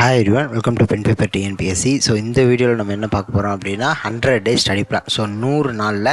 Hi everyone, welcome to pen paper TNPSC. So இந்த வீடியோவில் நம்ம என்ன பார்க்க போகிறோம் அப்படின்னா 100 days ஸ்டடி பிளான். ஸோ 100 நாளில்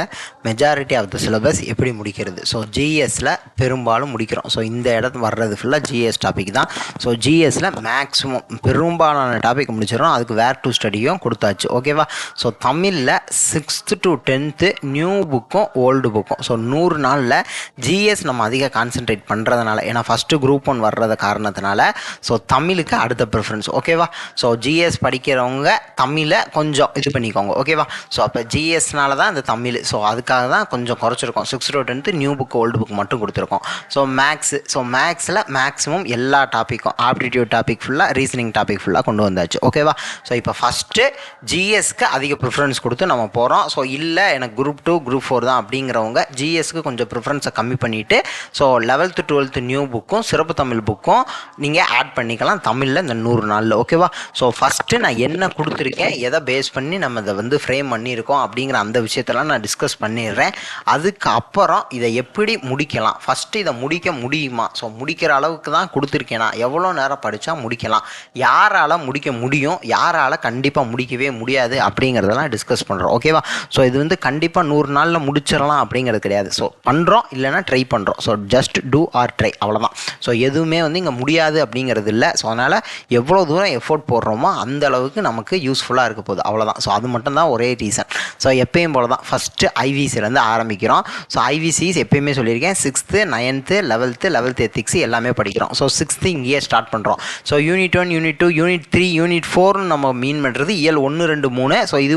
மெஜாரிட்டி ஆஃப் த சிலபஸ் எப்படி முடிக்கிறது. ஸோ ஜிஎஸ்சில் பெரும்பாலும் முடிக்கிறோம். ஸோ இந்த இடத்து வர்றது ஃபுல்லாக ஜிஎஸ் டாபிக் தான். ஸோ ஜிஎஸ்சில் மேக்ஸிமம் பெரும்பாலான டாபிக் முடிச்சிடறோம். அதுக்கு வேர் டு ஸ்டடியும் கொடுத்தாச்சு. ஓகேவா? ஸோ தமிழில் 6th to 10th நியூ புக்கும் ஓல்டு புக்கும். ஸோ 100 நாளில் ஜிஎஸ் நம்ம அதிக கான்சென்ட்ரேட் பண்ணுறதுனால, ஏன்னா ஃபஸ்ட்டு குரூப் 1 வர்றது காரணத்தினால ஸோ தமிழுக்கு அடுத்த ப்ரிஃபரன்ஸ். ஓகேவா? ஸோ ஜிஎஸ் படிக்கிறவங்க தமிழை கொஞ்சம் இது பண்ணிக்கோங்க. ஓகேவா? ஸோ அப்போ ஜிஎஸ்னால தான் இந்த தமிழ். ஸோ அதுக்காக தான் கொஞ்சம் குறைச்சிருக்கோம். 6th to 10th new book old book மட்டும் கொடுத்துருக்கோம். ஸோ மேக்ஸில் மேக்ஸிமம் எல்லா டாப்பிக்கும், ஆப்டிடியூட் டாபிக் ஃபுல்லாக, ரீசனிங் டாபிக் ஃபுல்லாக கொண்டு வந்தாச்சு. ஓகேவா? ஸோ இப்போ ஃபஸ்ட்டு ஜிஎஸ்க்கு அதிக ப்ரிஃபரன்ஸ் கொடுத்து நம்ம போகிறோம். ஸோ இல்லை எனக்கு குரூப் 2 குரூப் 4 தான் அப்படிங்கிறவங்க ஜிஎஸ்க்கு கொஞ்சம் ப்ரிஃபரன்ஸை கம்மி பண்ணிவிட்டு ஸோ 11th 12th நியூ புக்கும் சிறப்பு தமிழ் புக்கும் நீங்கள் ஆட் பண்ணிக்கலாம் தமிழில் இந்த 100 நாளில். ஓகேவா? ஸோ ஃபஸ்ட்டு நான் என்ன கொடுத்துருக்கேன், எதை பேஸ் பண்ணி நம்ம இதை ஃப்ரேம் பண்ணியிருக்கோம் அப்படிங்கிற அந்த விஷயத்தெல்லாம் நான் டிஸ்கஸ் பண்ணிடுறேன். அதுக்கப்புறம் இதை எப்படி முடிக்கலாம், ஃபஸ்ட்டு இதை முடிக்க முடியுமா, ஸோ முடிக்கிற அளவுக்கு தான் கொடுத்துருக்கேனா, எவ்வளோ நேரம் படித்தா முடிக்கலாம், யாரால் முடிக்க முடியும், யாரால் கண்டிப்பாக முடிக்கவே முடியாது அப்படிங்கிறதெல்லாம் டிஸ்கஸ் பண்ணுறோம். ஓகேவா? ஸோ இது கண்டிப்பாக 100 நாளில் முடிச்சிடலாம் அப்படிங்கிறது கிடையாது. ஸோ பண்ணுறோம், இல்லைனா ட்ரை பண்ணுறோம். So just do or try, அவ்வளோதான். ஸோ எதுவுமே இங்கே முடியாது அப்படிங்கிறது இல்லை. ஸோ அதனால் எவ்வளோ தூரம் எஃபோர்ட் போடுறோமோ அந்த அளவுக்கு நமக்கு யூஸ்ஃபுல்லாக இருக்க போகுது, அவ்வளோதான். ஸோ அது மட்டும்தான் ஒரே ரீசன். ஸோ எப்பயும் போல தான் ஃபஸ்ட்டு ஐவிசிலேருந்து ஆரம்பிக்கிறோம். ஸோ ஐவிசிஸ் எப்பயுமே சொல்லியிருக்கேன், 6th 9th 11th எத்திக்ஸ் எல்லாமே படிக்கிறோம். ஸோ 6th இங்கேயே ஸ்டார்ட் பண்ணுறோம். So unit 1 unit 2 unit 3 unit 4 நம்ம மீன் பண்ணுறது இயல் 1 2 3. ஸோ இது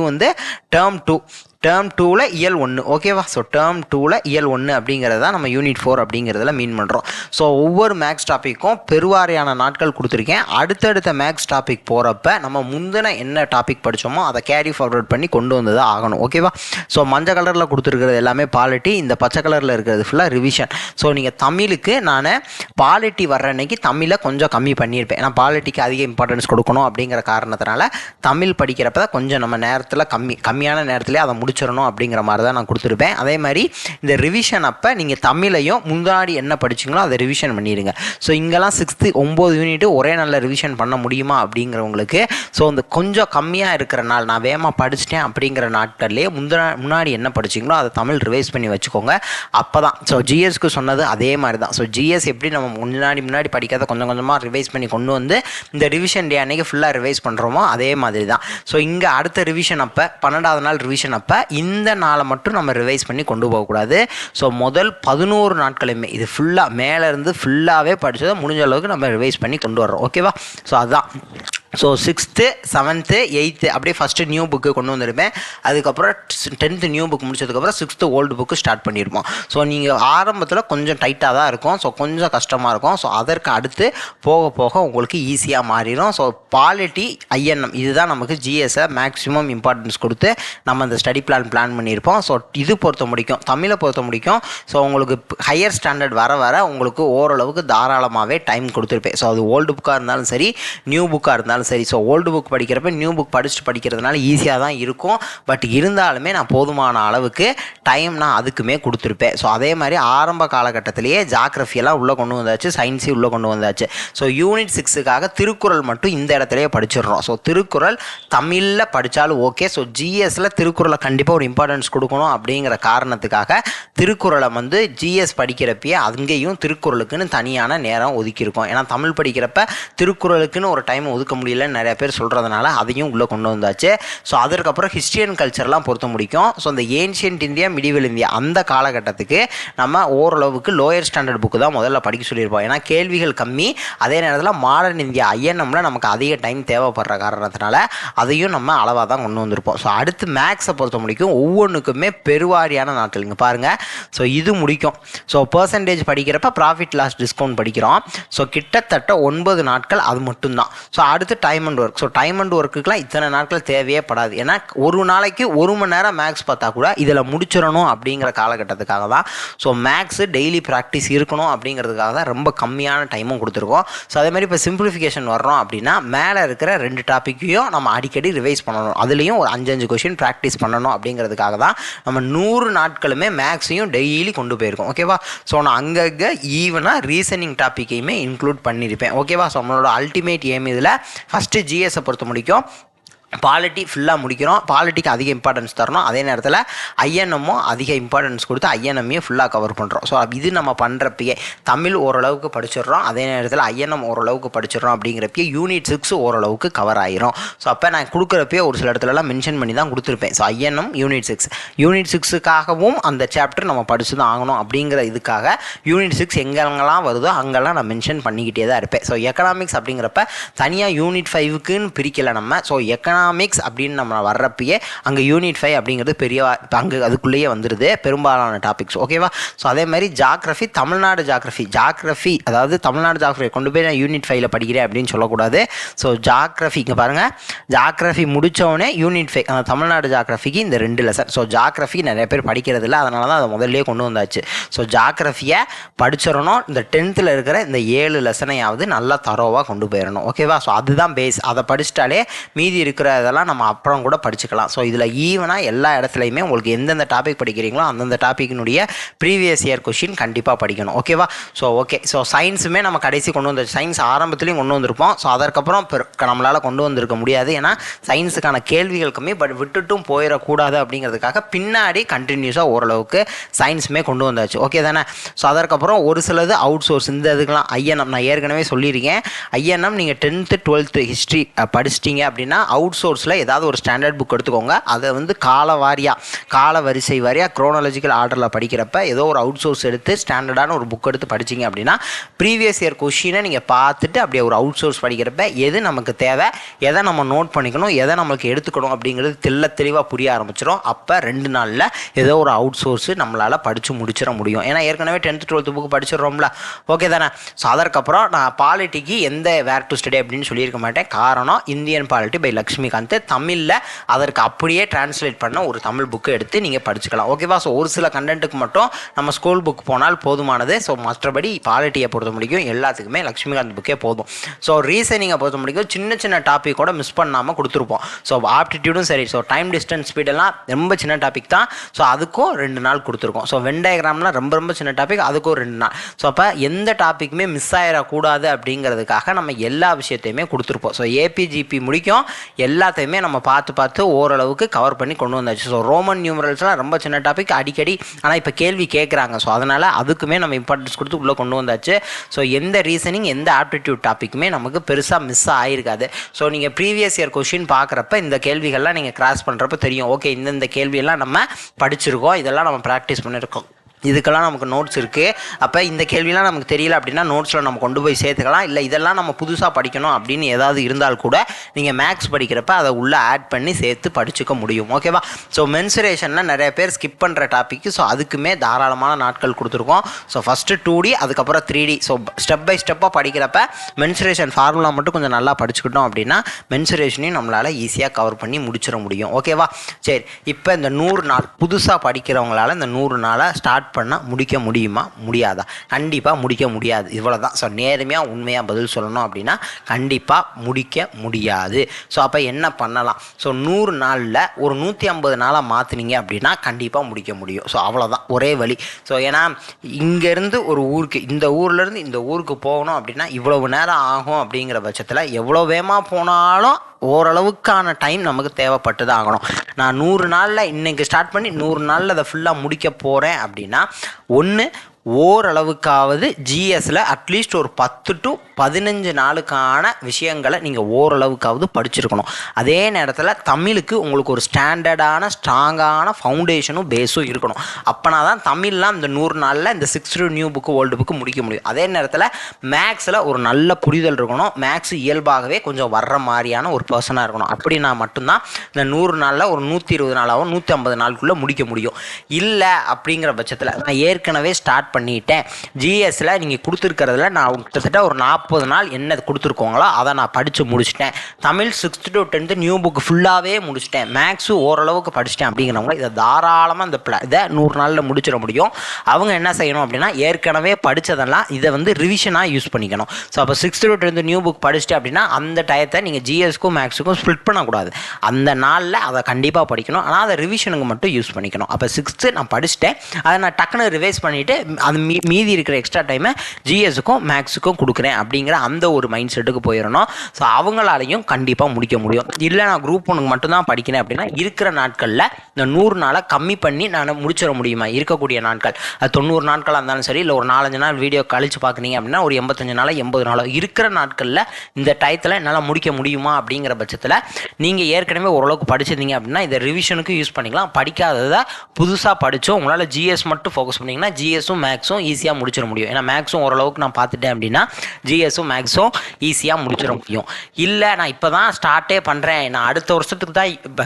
டேர்ம் 2ல் இயல் 1. ஓகேவா? ஸோ டேர்ம் 2ல் இயல் 1 அப்படிங்கிறது தான் நம்ம யூனிட் 4 அப்படிங்கிறதுல மீன் பண்ணுறோம். ஸோ ஒவ்வொரு மேக்ஸ் டாப்பிக்கும் பெருவாரியான நாட்கள் கொடுத்துருக்கேன். அடுத்தடுத்த மேக்ஸ் டாபிக் போகிறப்ப நம்ம முந்தின என்ன டாபிக் படித்தோமோ அதை கேரி ஃபார்வர்ட் பண்ணி கொண்டு வந்து தான் ஆகணும். ஓகேவா? ஸோ மஞ்சள் கலரில் கொடுத்துருக்கிறது எல்லாமே பாலிட்டி, இந்த பச்சை கலரில் இருக்கிறது ஃபுல்லாக ரிவிஷன். ஸோ நீங்கள் தமிழுக்கு நான் பாலிட்டி வர்ற அன்னைக்கு தமிழை கொஞ்சம் கம்மி பண்ணியிருப்பேன். ஏன்னா பாலிட்டிக்கு அதிக இம்பார்ட்டன்ஸ் கொடுக்கணும் அப்படிங்கிற காரணத்தினால தமிழ் படிக்கிறப்ப தான் கொஞ்சம் நம்ம நேரத்தில் கம்மியான நேரத்திலே அதை முடிச்சிடணும் அப்படிங்கிற மாதிரி தான் நான் கொடுத்துருப்பேன். அதே மாதிரி இந்த ரிவிஷன் அப்போ நீங்கள் தமிழையும் முன்னாடி என்ன படிச்சிங்களோ அதை ரிவிஷன் பண்ணிடுங்க. ஸோ இங்கெல்லாம் 6th 9 யூனிட் ஒரே நல்ல ரிவிஷன் பண்ண முடியுமா அப்படிங்கிறவங்களுக்கு ஸோ இந்த கொஞ்சம் கம்மியாக இருக்கிற நாள், நான் வேகமாக படிச்சிட்டேன் அப்படிங்கிற நாட்கள்லேயே முன்னாடி என்ன படிச்சிங்களோ அதை தமிழ் ரிவைஸ் பண்ணி வச்சுக்கோங்க. அப்போ தான் ஸோ ஜிஎஸ்க்கு சொன்னது அதே மாதிரி தான். ஸோ ஜிஎஸ் எப்படி நம்ம முன்னாடி படிக்காத கொஞ்சம் கொஞ்சமாக ரிவைஸ் பண்ணி கொண்டு வந்து இந்த ரிவிஷன் டே அன்னைக்கு ஃபுல்லாக ரிவைஸ் பண்ணுறோமோ அதே மாதிரி தான். ஸோ இங்கே அடுத்த ரிவிஷன் அப்போ 12வது நாள் ரிவிஷன் அப்போ இந்த நாளை மட்டும் நம்ம ரிவைஸ் பண்ணி கொண்டு போகக்கூடாது. ஸோ முதல் 11 நாட்களுமே இது ஃபுல்லாக மேலேருந்து ஃபுல்லாகவே படித்ததை முடிஞ்ச அளவுக்கு நம்ம ரிவைஸ் பண்ணி கொண்டு வர்றோம். ஓகேவா? ஸோ அதுதான். ஸோ 6th 7th 8th அப்படியே ஃபஸ்ட்டு நியூ புக்கு கொண்டு வந்திருப்பேன். அதுக்கப்புறம் 10th நியூ புக் முடிச்சதுக்கப்புறம் 6th ஓல்டு புக்கு ஸ்டார்ட் பண்ணியிருப்போம். ஸோ நீங்கள் ஆரம்பத்தில் கொஞ்சம் டைட்டாக தான் இருக்கும். ஸோ கொஞ்சம் கஷ்டமாக இருக்கும். ஸோ அதற்கு அடுத்து போக போக உங்களுக்கு ஈஸியாக மாறிடும். ஸோ பாலிட்டி ஐஎன்எம் இதுதான் நமக்கு ஜிஎஸ்ஸை மேக்ஸிமம் இம்பார்ட்டன்ஸ் கொடுத்து நம்ம இந்த ஸ்டடி பிளான் பண்ணியிருப்போம். ஸோ இது பொறுத்த முடிக்கும், தமிழை பொறுத்த முடிக்கும். ஸோ உங்களுக்கு ஹையர் ஸ்டாண்டர்ட் வர உங்களுக்கு ஓரளவுக்கு தாராளமாகவே டைம் கொடுத்துருப்பேன். ஸோ அது ஓல்டு புக்காக இருந்தாலும் சரி, நியூ புக்காக இருந்தாலும் சரி. ஸோ ஓல்டு புக் படிக்கிறப்ப நியூ புக் படிக்கிறதுனால ஈஸியாக தான் இருக்கும். பட் இருந்தாலுமே நான் போதுமான அளவுக்கு டைம் நான் அதுக்குமே கொடுத்துருப்பேன். ஸோ அதே மாதிரி ஆரம்ப காலகட்டத்திலேயே ஜாகிரஃபியெல்லாம் உள்ளே கொண்டு வந்தாச்சு, சயின்ஸையும் உள்ளே கொண்டு வந்தாச்சு. ஸோ யூனிட் 6க்காக திருக்குறள் மட்டும் இந்த இடத்துலையே படிச்சிடுறோம். ஸோ திருக்குறள் தமிழில் படித்தாலும் ஓகே. ஸோ ஜிஎஸ்சில் திருக்குறளை கண்டிப்பாக ஒரு இம்பார்ட்டன்ஸ் கொடுக்கணும் அப்படிங்கிற காரணத்துக்காக திருக்குறளை ஜிஎஸ் படிக்கிறப்பயே அங்கேயும் திருக்குறளுக்குன்னு தனியான நேரம் ஒதுக்கியிருக்கோம். ஏன்னா தமிழ் படிக்கிறப்ப திருக்குறளுக்குன்னு ஒரு டைம் ஒதுக்க முடியலன்னு நிறைய பேர் சொல்கிறதுனால அதையும் உள்ளே கொண்டு வந்தாச்சு. ஸோ அதற்கப்புறம் ஹிஸ்ட்ரி அண்ட் கல்ச்சர்லாம் பொறுத்த முடிக்கும். ஸோ இந்த ஏன்ஷியன்ட் இந்தியா மிடிவல் இந்தியா அந்த காலகட்டத்துக்கு நம்ம ஓரளவுக்கு லோயர் ஸ்டாண்டர்ட் புக்கு தான் முதல்ல படிக்க சொல்லியிருப்போம். ஏன்னா கேள்விகள் கம்மி, அதே நேரத்தில் மாடர்ன் இந்தியா ஐஎன்எம்ல நமக்கு அதிக டைம் தேவைப்படுற காரணத்தினால அதையும் நம்ம அளவாக தான் கொண்டு வந்திருப்போம். ஸோ அடுத்து மேக்ஸை பொறுத்த முடிக்கும் ஒவ்வொன்றுக்குமே பெருவாரியான நாட்கள் இங்கே பாருங்கள். ஸோ இது முடிக்கும். ஸோ பர்சன்டேஜ் படிக்கிறப்ப ப்ராஃபிட் லாஸ் டிஸ்கவுண்ட் படிக்கிறோம். ஸோ கிட்டத்தட்ட 9 நாட்கள் அது மட்டும்தான். ஸோ அடுத்து time and work. So time and ஒர்க்குக்கெலாம் இத்தனை நாட்கள் தேவையே படாது. ஏன்னா ஒரு நாளைக்கு 1 மணி நேரம் மேக்ஸ் பார்த்தா கூட இதில் முடிச்சிடணும் அப்படிங்கிற காலகட்டத்துக்காக தான். ஸோ மேக்ஸு டெய்லி ப்ராக்டிஸ் இருக்கணும் அப்படிங்கிறதுக்காக தான் ரொம்ப கம்மியான டைமும் கொடுத்துருக்கோம். ஸோ அதே மாதிரி இப்போ சிம்பிளிஃபிகேஷன் வர்றோம் அப்படின்னா மேலே இருக்கிற 2 டாப்பிக்கையும் நம்ம அடிக்கடி ரிவைஸ் பண்ணணும். அதுலேயும் ஒரு 5 கொஷின் ப்ராக்டிஸ் பண்ணணும் அப்படிங்கிறதுக்காக தான் நம்ம 100 நாட்களுமே மேக்ஸையும் டெய்லி கொண்டு போயிருக்கோம். ஓகேவா? ஸோ நான் அங்கங்கே ஈவனாக ரீசனிங் டாப்பிக்கையுமே இன்க்ளூட் பண்ணியிருப்பேன். ஓகேவா? ஸோ நம்மளோட அல்டிமேட் ஏம் இதில் ஃபஸ்ட்டு ஜிஎஸை பொறுத்த முடிக்கும் பாலிட்டி ஃபுல்லாக முடிக்கிறோம். பாலிட்டிக்கு அதிக இம்பார்ட்டன்ஸ் தரணும். அதே நேரத்தில் ஐஎன்எம்மும் அதிக இம்பார்ட்டன்ஸ் கொடுத்து ஐஎன்எம்மையும் ஃபுல்லாக கவர் பண்ணுறோம். ஸோ இது நம்ம பண்ணுறப்பயே தமிழ் ஓரளவுக்கு படிச்சிடுறோம், அதே நேரத்தில் ஐஎன்எம் ஓரளவுக்கு படிச்சிடுறோம். அப்படிங்கிறப்பயே யூனிட் 6 ஓரளவுக்கு கவர் ஆயிரும். ஸோ அப்போ நான் கொடுக்குறப்பயே ஒரு சில இடத்துலலாம் மென்ஷன் பண்ணி தான் கொடுத்துருப்பேன். ஸோ ஐஎன்எம் யூனிட் 6க்காகவும் அந்த சாப்டர் நம்ம படித்து தான் ஆகணும். அப்படிங்கிற இதுக்காக யூனிட் 6 எங்கெங்கெல்லாம் வருதோ அங்கெல்லாம் நான் மென்ஷன் பண்ணிக்கிட்டே தான் இருப்பேன். ஸோ எக்கனாமிக்ஸ் அப்படிங்கிறப்ப தனியாக யூனிட் 5க்குன்னு பிரிக்கலை நம்ம. ஸோ எக்கனாமிக்ஸ் அப்படின்னு நம்ம வர்றப்பயே அங்கே யூனிட் 5 அப்படிங்கிறது பெரிய அங்கே அதுக்குள்ளேயே வந்துடுது பெரும்பாலான டாபிக்ஸ். ஓகேவா? ஸோ அதே மாதிரி ஜாகிரஃபி, தமிழ்நாடு ஜாகிரஃபி அதாவது தமிழ்நாடு ஜாகிரஃபி கொண்டு போய் நான் யூனிட் 5ல் படிக்கிறேன் அப்படின்னு சொல்லக்கூடாது. ஸோ ஜாகிரஃபி இங்கே பாருங்கள், ஜாகிரஃபி முடித்தவொடனே யூனிட் 5 தமிழ்நாடு ஜாகிரஃபிக்கு இந்த 2 லெசன். ஸோ ஜாகிரஃபி நிறைய பேர் படிக்கிறது இல்லை, அதனால தான் அதை முதல்லே கொண்டு வந்தாச்சு. ஸோ ஜாகிரஃபியை படிச்சிடணும். இந்த 10th இருக்கிற இந்த 7 லெசனையாவது நல்லா தரோவாக கொண்டு போயிடணும். ஓகேவா? ஸோ அதுதான் பேஸ். அதை படிச்சிட்டாலே மீதி இருக்கிற இதெல்லாம் நம்ம அப்புறம் கூட படிச்சுக்கலாம். ஸோ இதில் ஈவனாக எல்லா இடத்துலையுமே உங்களுக்கு எந்தெந்த டாபிக் படிக்கிறீங்களோ அந்தந்த டாப்பிக்கினுடைய ப்ரீவியஸ் இயர் கொஷின் கண்டிப்பாக படிக்கணும். ஓகேவா? ஸோ சயின்ஸுமே நம்ம கடைசி கொண்டு வந்தாச்சு. சயின்ஸ் ஆரம்பத்துலேயும் கொண்டு வந்திருப்போம். ஸோ அதற்கப்புறம் நம்மளால் கொண்டு வந்திருக்க முடியாது, ஏன்னா சயின்ஸுக்கான கேள்விகள் கம்மி. பட் விட்டுட்டும் போயிடக்கூடாது அப்படிங்கிறதுக்காக பின்னாடி கண்டினியூஸாக ஓரளவுக்கு சயின்ஸுமே கொண்டு வந்தாச்சு. ஓகே தானே? ஸோ அதற்கப்புறம் ஒரு சிலது அவுட் சோர்ஸ். இந்த இதுக்கெலாம் ஐஎன்எம் நான் ஏற்கனவே சொல்லியிருக்கேன். ஐஎன்எம் நீங்கள் 10th 12th ஹிஸ்ட்ரி படிச்சிட்டிங்க அப்படின்னா அவுட் சோர்ஸில் ஏதாவது ஒரு ஸ்டாண்டர்ட் புக் எடுத்துக்கோங்க. அதை வந்து கால வரிசை வாரியாக குரோனாலஜிக்கல் ஆர்டரில் படிக்கிறப்ப ஏதோ ஒரு அவுட் சோர்ஸ் எடுத்து ஸ்டாண்டர்டான ஒரு புக் எடுத்து படிச்சிங்க அப்படின்னா ப்ரீவியஸ் இயர் கொஷினை நீங்கள் பார்த்துட்டு அப்படியே ஒரு அவுட் சோர்ஸ் படிக்கிறப்ப எது நமக்கு தேவை, எதை நம்ம நோட் பண்ணிக்கணும், எதை நம்மளுக்கு எடுத்துக்கணும் அப்படிங்கிறது தெளிவாக புரிய ஆரம்பிச்சிடும். அப்போ 2 நாளில் ஏதோ ஒரு அவுட் சோர்ஸு நம்மளால் படித்து முடிச்சிட முடியும். ஏன்னா ஏற்கனவே 10th 12th புக் படிச்சிடுறோம்ல. ஓகே தானே? ஸோ அதற்கப்புறம் நான் பாலிட்டிக்கு எந்த வேர் டு ஸ்டடி அப்படின்னு சொல்லியிருக்க மாட்டேன். காரணம் இந்தியன் பாலிட்டி பை லக்ஷ்மிகாந்த் தமிழில் அதற்கு அப்படியே டிரான்ஸ்லேட் பண்ண ஒரு தமிழ் புக்கு எடுத்து நீங்கள் படிச்சுக்கலாம். ஓகேவா? ஸோ ஒரு சில கண்டென்ட்டுக்கு மட்டும் நம்ம ஸ்கூல் புக் போனால் போதுமானது. ஸோ மற்றபடி பாலிட்டியை பொறுத்த முடிக்கும் எல்லாத்துக்குமே லக்ஷ்மிகாந்த் புக்கே போதும். ஸோ ரீசனிங்கை பொறுத்த முடிக்கும் சின்ன டாபிக் கூட மிஸ் பண்ணாமல் கொடுத்துருப்போம். ஸோ ஆப்டிடியூடும் சரி. ஸோ டைம் டிஸ்டன்ஸ் ஸ்பீடெல்லாம் ரொம்ப சின்ன டாபிக் தான். ஸோ அதுக்கும் 2 நாள் கொடுத்துருக்கோம். ஸோ வென் டயக்ராம்லாம் ரொம்ப சின்ன டாபிக், அதுக்கும் 2 நாள். ஸோ அப்போ எந்த டாப்பிக்குமே மிஸ் ஆகிடக்கூடாது அப்படிங்கிறதுக்காக நம்ம எல்லா விஷயத்தையுமே கொடுத்துருப்போம். ஸோ ஏபிஜிபி முடிக்கும் எல்லாத்தையுமே நம்ம பார்த்து ஓரளவுக்கு கவர் பண்ணி கொண்டு வந்தாச்சு. ஸோ ரோமன் நியூமரல்ஸ்லாம் ரொம்ப சின்ன டாபிக் அடிக்கடி, ஆனால் இப்போ கேள்வி கேட்குறாங்க. ஸோ அதனால் அதுக்குமே நம்ம இம்பார்ட்டன்ஸ் கொடுத்து உள்ளே கொண்டு வந்தாச்சு. ஸோ எந்த ரீசனிங் எந்த ஆப்டிடியூட் டாப்பிக்குமே நமக்கு பெருசாக மிஸ் ஆகிருக்காது. ஸோ நீங்கள் ப்ரீவியஸ் இயர் கொஷின் பார்க்குறப்ப இந்த கேள்விகள்லாம் நீங்கள் கிராஸ் பண்ணுறப்ப தெரியும். ஓகே, இந்த கேள்வியெல்லாம் நம்ம படிச்சிருக்கோம், இதெல்லாம் நம்ம ப்ராக்டிஸ் பண்ணியிருக்கோம், இதுக்கெல்லாம் நமக்கு நோட்ஸ் இருக்குது. அப்போ இந்த கேள்விலாம் நமக்கு தெரியல அப்படின்னா நோட்ஸில் நம்ம கொண்டு போய் சேர்த்துக்கலாம். இல்லை இதெல்லாம் நம்ம புதுசாக படிக்கணும் அப்படின்னு ஏதாவது இருந்தால் கூட நீங்கள் மேக்ஸ் படிக்கிறப்ப அதை உள்ளே ஆட் பண்ணி சேர்த்து படிச்சுக்க முடியும். ஓகேவா? ஸோ மென்சுரேஷனில் நிறைய பேர் ஸ்கிப் பண்ணுற டாப்பிக்கு. ஸோ அதுக்குமே தாராளமான நாட்கள் கொடுத்துருக்கோம். ஸோ ஃபஸ்ட்டு 2D அதுக்கப்புறம் 3D. ஸோ ஸ்டெப் பை ஸ்டெப்பாக படிக்கிறப்ப மென்சுரேஷன் ஃபார்முலா மட்டும் கொஞ்சம் நல்லா படிச்சுக்கிட்டோம் அப்படின்னா மென்சுரேஷனையும் நம்மளால் ஈஸியாக கவர் பண்ணி முடிச்சிட முடியும். ஓகேவா? சரி, இப்போ இந்த 100 நாள் புதுசாக படிக்கிறவங்களால இந்த 100 நாளை ஸ்டார்ட் பண்ணால் முடிக்க முடியுமா, முடியாதா? கண்டிப்பாக முடிக்க முடியாது. இவ்வளோ தான். ஸோ நேர்மையாக உண்மையாக பதில் சொல்லணும் அப்படின்னா கண்டிப்பாக முடிக்க முடியாது. ஸோ அப்போ என்ன பண்ணலாம்? ஸோ 100 நாளில் ஒரு 150 நாளாக மாற்றினீங்க அப்படின்னா கண்டிப்பாக முடிக்க முடியும். ஸோ அவ்வளோதான், ஒரே வழி. ஸோ ஏன்னா இங்கேருந்து ஒரு ஊருக்கு, இந்த ஊர்லேருந்து இந்த ஊருக்கு போகணும் அப்படின்னா இவ்வளவு நேரம் ஆகும். அப்படிங்கிற பட்சத்தில் எவ்வளோ வேகமாக போனாலும் ஓரளவுக்கான டைம் நமக்கு தேவைப்பட்டு தான் ஆகணும். நான் 100 நாளில் இன்றைக்கி ஸ்டார்ட் பண்ணி 100 நாளில் அதை ஃபுல்லாக முடிக்க போகிறேன் அப்படின்னா ஒன்று ஓரளவுக்காவது ஜிஎஸ்ல அட்லீஸ்ட் ஒரு 10 to 15 நாளுக்கான விஷயங்களை நீங்கள் ஓரளவுக்காவது படிச்சிருக்கணும். அதே நேரத்தில் தமிழுக்கு உங்களுக்கு ஒரு ஸ்டாண்டர்டான ஸ்ட்ராங்கான ஃபவுண்டேஷனும் பேஸும் இருக்கணும். அப்போனா தான் தமிழ்லாம் இந்த 100 நாளில் இந்த 6 நியூ புக்கு ஓல்டு புக்கு முடிக்க முடியும். அதே நேரத்தில் மேக்ஸில் ஒரு நல்ல புரிதல் இருக்கணும். மேக்ஸ் இயல்பாகவே கொஞ்சம் வர்ற மாதிரியான ஒரு பர்சனாக இருக்கணும். அப்படின்னா மட்டும்தான் இந்த 100 நாளில் ஒரு 120 நாளாகவும் 150 நாளுக்குள்ளே முடிக்க முடியும். இல்லை அப்படிங்கிற பட்சத்தில் நான் ஏற்கனவே ஸ்டார்ட் பண்ணிட்டேன், ஜிஎஸ்ல நீங்கள் கொடுத்துருக்கிறதுல நான் கிட்டத்தட்ட ஒரு 40 நாள் என்ன கொடுத்துருக்கோங்களோ அதை நான் படித்து முடிச்சிட்டேன். Tamil 6th to 10th new book ஃபுல்லாகவே முடிச்சிட்டேன், மேக்ஸு ஓரளவுக்கு படிச்சிட்டேன் அப்படிங்கிறவங்க இதை தாராளமாக இதை 100 நாளில் முடிச்சிட முடியும். அவங்க என்ன செய்யணும் அப்படின்னா ஏற்கனவே படித்ததெல்லாம் இதை வந்து ரிவிஷனாக யூஸ் பண்ணிக்கணும். ஸோ அப்போ 6th to 10th new book படிச்சுட்டு அப்படின்னா அந்த டயத்தை நீங்கள் ஜிஎஸ்க்கும் மேக்ஸுக்கும் ஸ்ப்ளிட் பண்ணக்கூடாது. அந்த நாளில் அதை கண்டிப்பாக படிக்கணும். ஆனால் அதை ரிவிஷனுக்கு மட்டும் யூஸ் பண்ணிக்கணும். அப்போ 6th நான் படிச்சுட்டேன், அதை நான் டக்குன்னு ரிவைஸ் பண்ணிவிட்டு அது மீதி இருக்கிற எக்ஸ்ட்ரா டைமை ஜிஎஸ்க்கும் மேக்ஸுக்கும் கொடுக்குறேன் அப்படிங்கிற அந்த ஒரு மைண்ட் செட்டுக்கு போயிடணும். ஸோ அவங்களாலையும் கண்டிப்பாக முடிக்க முடியும். இல்லை நான் குரூப் 1 மட்டும்தான் படிக்கிறேன் அப்படின்னா இருக்கிற நாட்களில் இந்த 100 நாளை கம்மி பண்ணி நான் முடிச்சிட முடியுமா? இருக்கக்கூடிய நாட்கள் அது 90 நாட்களாக இருந்தாலும் சரி, இல்லை ஒரு 4-5 நாள் வீடியோ கழிச்சு பார்க்குறீங்க அப்படின்னா ஒரு 85 நாளோ 80 நாளோ இருக்கிற நாட்களில் இந்த டயத்தில் என்னால் முடிக்க முடியுமா அப்படிங்கிற பட்சத்தில் நீங்கள் ஏற்கனவே ஓரளவுக்கு படிச்சிருந்தீங்க அப்படின்னா இதை ரிவிஷனுக்கு யூஸ் பண்ணிக்கலாம். படிக்காததை புதுசாக படித்தோம் உங்களால் ஜிஎஸ் மட்டும் ஃபோக்கஸ் பண்ணிங்கன்னா ஜிஎஸும் மேக்ஸும் ஈஸியாக முடிச்சிட முடியும். ஏன்னா மேக்ஸும் ஓரளவுக்கு நான் பார்த்துட்டேன் அப்படின்னா ஜிஎஸும் மேக்ஸும் ஈஸியாக முடிச்சிட முடியும். இல்லை நான் இப்போ தான் ஸ்டார்ட்டே பண்ணுறேன், நான் அடுத்த வருஷத்துக்கு தான் இப்போ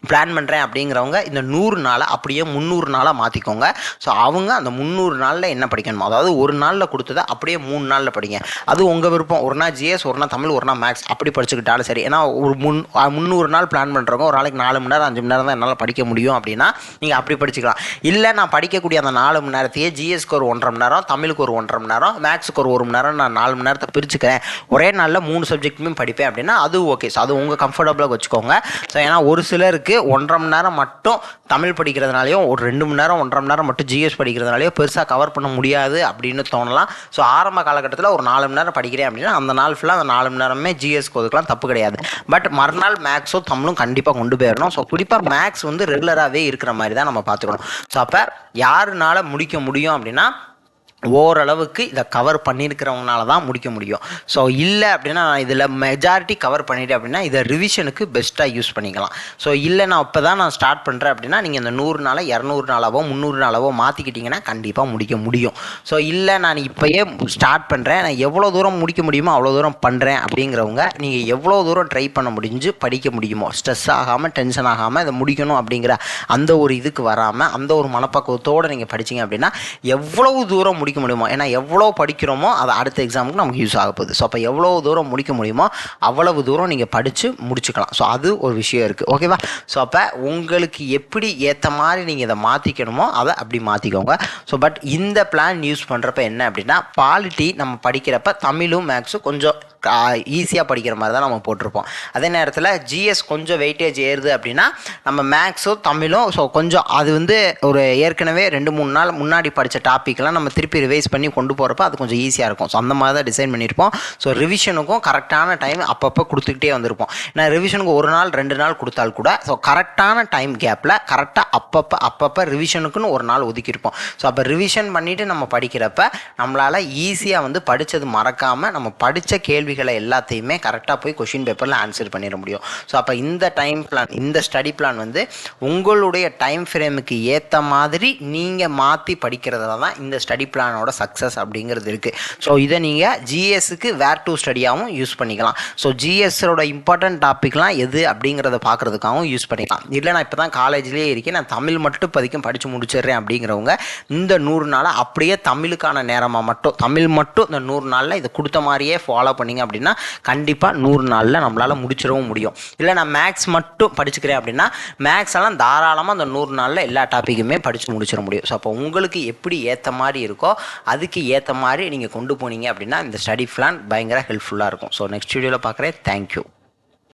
பிளான் பண்ணுறேன் அப்படிங்கிறவங்க இந்த 100 நாளை அப்படியே 300 நாளாக மாற்றிக்கோங்க. ஸோ அவங்க அந்த 300 நாளில் என்ன படிக்கணுமோ, அதாவது ஒரு நாளில் கொடுத்ததை அப்படியே 3 நாளில் படிங்க. அது உங்கள் விருப்பம். ஒரு நாள் ஜிஎஸ், ஒரு நாள் தமிழ், ஒரு நாள் மேக்ஸ் அப்படி படிச்சுக்கிட்டாலும் சரி. ஏன்னா ஒரு 300 நாள் பிளான் பண்ணுறவங்க ஒரு நாளைக்கு 4 மணி நேரம் 5 மணி நேரம் தான் என்னால் படிக்க முடியும் அப்படின்னா நீங்கள் அப்படி படிச்சுக்கலாம். இல்லை நான் படிக்கக்கூடிய அந்த 4 மணி நேரத்தையே ஜிஎஸ்க்கு ஒரு 1.5 மணி நேரம், தமிழுக்கு ஒரு 1.5 மணி நேரம், மேக்ஸுக்கு ஒரு 1 மணி நேரம், நான் 4 மணி நேரத்தை பிரிச்சுக்கிறேன், ஒரே நாளில் 3 சப்ஜெக்ட்டுமே படிப்பேன் அப்படின்னா அது ஓகே. ஸோ அது உங்கள் கம்ஃபர்டபுளாக வச்சுக்கோங்க. ஸோ ஏன்னா ஒரு சிலருக்கு 1.5 மணி நேரம் மட்டும் தமிழ் படிக்கிறதுனாலையும் ஒரு 2 மணி நேரம் 1.5 மணி நேரம் மட்டும் ஜிஎஸ் படிக்கிறதுனாலையும் பெருசாக கவர் பண்ண முடியாது அப்படின்னு தோணலாம். ஸோ ஆரம்ப காலகட்டத்தில் ஒரு 4 மணி நேரம் படிக்கிறேன் அப்படின்னா அந்த நாள் ஃபுல்லாக அந்த 4 மணி நேரமே ஜிஎஸ்க்கு ஒதுக்கலாம், தப்பு கிடையாது. பட் மறுநாள் மேக்ஸும் தமிழும் கண்டிப்பாக கொண்டு போயிடணும். ஸோ குறிப்பாக மேக்ஸ் வந்து ரெகுலராகவே இருக்கிற மாதிரி தான் நம்ம பார்த்துக்கணும். ஸோ அப்போ யாருனால முடிக்க முடியும் அப்படின்னா ஓரளவுக்கு இதை கவர் பண்ணியிருக்கிறவங்கனால தான் முடிக்க முடியும். ஸோ இல்லை அப்படின்னா நான் இதில் மெஜாரிட்டி கவர் பண்ணிட்டேன் அப்படின்னா இதை ரிவிஷனுக்கு பெஸ்ட்டாக யூஸ் பண்ணிக்கலாம். ஸோ இல்லை நான் இப்போ தான் நான் ஸ்டார்ட் பண்ணுறேன் அப்படின்னா நீங்கள் இந்த 100 நாளை 200 நாளாவோ 300 நாளாவோ மாற்றிக்கிட்டிங்கன்னா கண்டிப்பாக முடிக்க முடியும். ஸோ இல்லை நான் இப்போயே ஸ்டார்ட் பண்ணுறேன், நான் எவ்வளோ தூரம் முடிக்க முடியுமோ அவ்வளோ தூரம் பண்ணுறேன் அப்படிங்கிறவங்க நீங்கள் எவ்வளோ தூரம் ட்ரை பண்ண முடிஞ்சு படிக்க முடியுமோ, ஸ்ட்ரெஸ் ஆகாமல் டென்ஷன் ஆகாமல் இதை முடிக்கணும் அப்படிங்கிற அந்த ஒரு இதுக்கு வராமல் அந்த ஒரு மனப்பக்குவத்தோடு நீங்கள் படிச்சிங்க அப்படின்னா எவ்வளவு தூரம் முடிக்க முடியுமோ, ஏன்னா எவ்வளோ படிக்கிறோமோ அது அடுத்த எக்ஸாமுக்கு நமக்கு யூஸ் ஆக போகுது. ஸோ அப்போ எவ்வளோ தூரம் முடிக்க முடியுமோ அவ்வளவு தூரம் நீங்கள் படித்து முடிச்சுக்கலாம். ஸோ அது ஒரு விஷயம் இருக்குது, ஓகேவா? ஸோ அப்போ உங்களுக்கு எப்படி ஏற்ற மாதிரி நீங்கள் இதை மாற்றிக்கணுமோ அதை அப்படி மாற்றிக்கோங்க. ஸோ பட் இந்த பிளான் யூஸ் பண்ணுறப்ப என்ன அப்படின்னா பாலிட்டி நம்ம படிக்கிறப்ப தமிழும் மேக்ஸும் கொஞ்சம் ஈஸியாக படிக்கிற மாதிரி தான் நம்ம போட்டிருப்போம். அதே நேரத்தில் ஜிஎஸ் கொஞ்சம் வெயிட்டேஜ் ஏறுது அப்படின்னா நம்ம மேக்ஸும் தமிழும் ஸோ கொஞ்சம் அது வந்து ஒரு ஏற்கனவே 2-3 நாள் முன்னாடி படித்த டாப்பிக்லாம் நம்ம திருப்பி ரிவைஸ் பண்ணி கொண்டு போகிறப்ப அது கொஞ்சம் ஈஸியாக இருக்கும். ஸோ அந்த மாதிரி தான் டிசைன் பண்ணியிருப்போம். ஸோ ரிவிஷனுக்கும் கரெக்டான டைம் அப்பப்போ கொடுத்துக்கிட்டே வந்திருப்போம். ஏன்னா ரிவிஷனுக்கு 1 நாள் 2 நாள் கொடுத்தால் கூட ஸோ கரெக்டான டைம் கேப்பில் கரெக்டாக அப்பப்போ ரிவிஷனுக்குன்னு 1 நாள் ஒதுக்கியிருப்போம். ஸோ அப்போ ரிவிஷன் பண்ணிவிட்டு நம்ம படிக்கிறப்ப நம்மளால் ஈஸியாக வந்து படித்தது மறக்காமல் நம்ம படித்த கேள்விகளை எல்லாத்தையுமே கரெக்டாக போய் கொஷின் பேப்பரில் ஆன்சர் பண்ணிட முடியும். ஸோ அப்போ இந்த டைம் பிளான், இந்த ஸ்டடி பிளான் வந்து உங்களுடைய டைம் ஃப்ரேமுக்கு ஏற்ற மாதிரி நீங்கள் மாற்றி படிக்கிறதுல தான் இந்த ஸ்டடி பிளானோட சக்ஸஸ் அப்படிங்கிறது இருக்குது. ஸோ இதை நீங்கள் ஜிஎஸ்க்கு வேர் டு ஸ்டடியாகவும் யூஸ் பண்ணிக்கலாம். ஸோ ஜிஎஸ்ஸோட இம்பார்ட்டன்ட் டாப்பிக்லாம் எது அப்படிங்கிறத பார்க்குறதுக்காகவும் யூஸ் பண்ணிக்கலாம். இல்லை நான் இப்போ தான் காலேஜ்லேயே இருக்கேன், நான் தமிழ் மட்டும் இப்போதைக்கும் படித்து முடிச்சிடுறேன் அப்படிங்கிறவங்க இந்த 100 நாளை அப்படியே தமிழுக்கான நேரமாக மட்டும் தமிழ் மட்டும் இந்த 100 நாளில் இதை கொடுத்த மாதிரியே ஃபாலோ பண்ணிங்க அப்படின்னா கண்டிப்பாக 100 நாளில் நம்மளால் முடிச்சிடவும் முடியும். இல்லை நான் மேக்ஸ் மட்டும் படிச்சுக்கிறேன் அப்படின்னா மேக்ஸ் எல்லாம் தாராளமாக அந்த 100 நாளில் எல்லா டாப்பிக்குமே படித்து முடிச்சிட முடியும். ஸோ அப்போ உங்களுக்கு எப்படி ஏற்ற மாதிரி இருக்கோ அதுக்கு ஏற்ற மாதிரி நீங்கள் கொண்டு போனீங்க அப்படின்னா இந்த ஸ்டடி பிளான் பயங்கர ஹெல்ப்ஃபுல்லாக இருக்கும். ஸோ நெக்ஸ்ட் வீடியோவில் பார்க்குறேன். தேங்க்யூ.